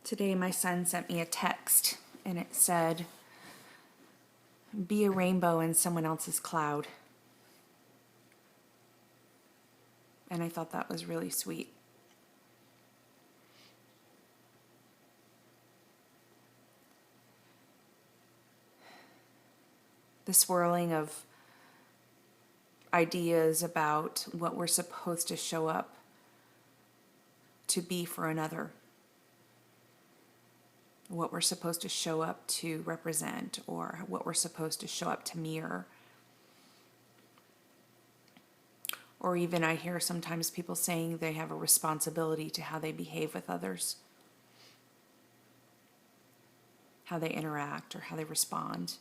Today my son sent me a text and it said, "Be a rainbow in someone else's cloud." And I thought that was really sweet. The swirling of ideas about what we're supposed to show up to be for another, what we're supposed to show up to represent, or what we're supposed to show up to mirror. Or even I hear sometimes people saying they have a responsibility to how they behave with others, how they interact or how they respond.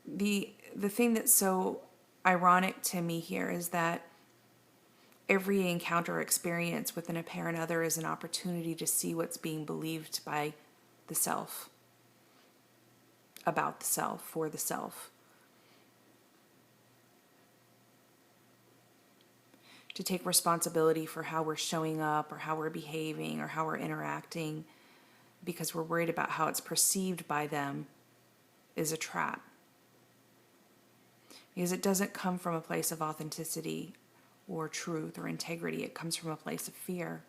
The thing that's so ironic to me here is that every encounter or experience with an apparent other is an opportunity to see what's being believed by the self, about the self, for the self. To take responsibility for how we're showing up or how we're behaving or how we're interacting because we're worried about how it's perceived by them is a trap. Because it doesn't come from a place of authenticity or truth or integrity. It comes from a place of fear.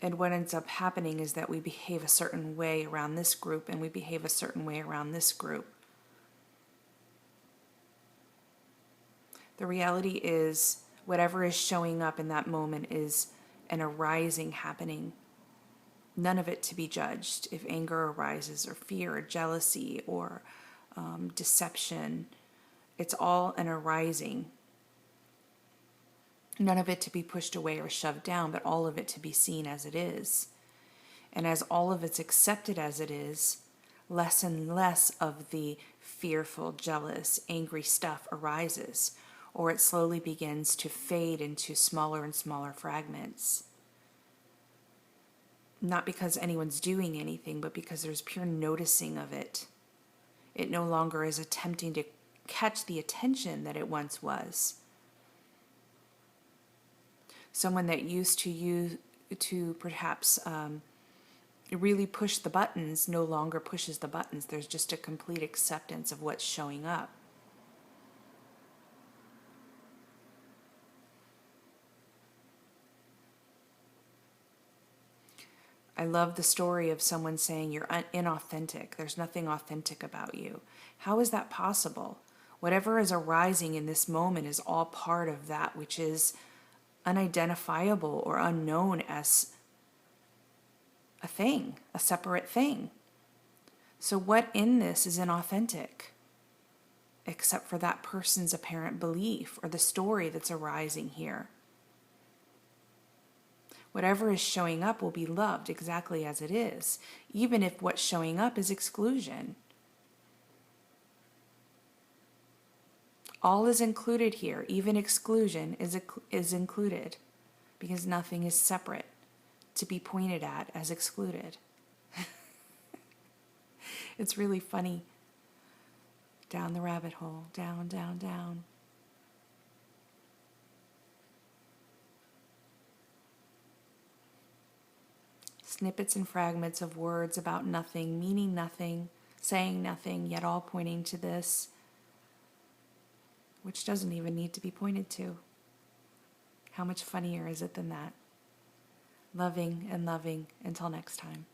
And what ends up happening is that we behave a certain way around this group and we behave a certain way around this group. The reality is whatever is showing up in that moment is an arising happening. None of it to be judged. If anger arises or fear or jealousy or deception, it's all an arising. None of it to be pushed away or shoved down, but all of it to be seen as it is. And as all of it's accepted as it is, less and less of the fearful, jealous, angry stuff arises, or it slowly begins to fade into smaller and smaller fragments. Not because anyone's doing anything, but because there's pure noticing of it. It no longer is attempting to catch the attention that it once was. Someone that used to perhaps really push the buttons no longer pushes the buttons. There's just a complete acceptance of what's showing up. I love the story of someone saying you're inauthentic. There's nothing authentic about you. How is that possible? Whatever is arising in this moment is all part of that which is unidentifiable or unknown as a thing, a separate thing. So what in this is inauthentic? Except for that person's apparent belief or the story that's arising here. Whatever is showing up will be loved exactly as it is, even if what's showing up is exclusion. All is included here, even exclusion is included, because nothing is separate to be pointed at as excluded. It's really funny. Down the rabbit hole, down, down, down. Snippets and fragments of words about nothing, meaning nothing, saying nothing, yet all pointing to this, which doesn't even need to be pointed to. How much funnier is it than that? Loving and loving until next time.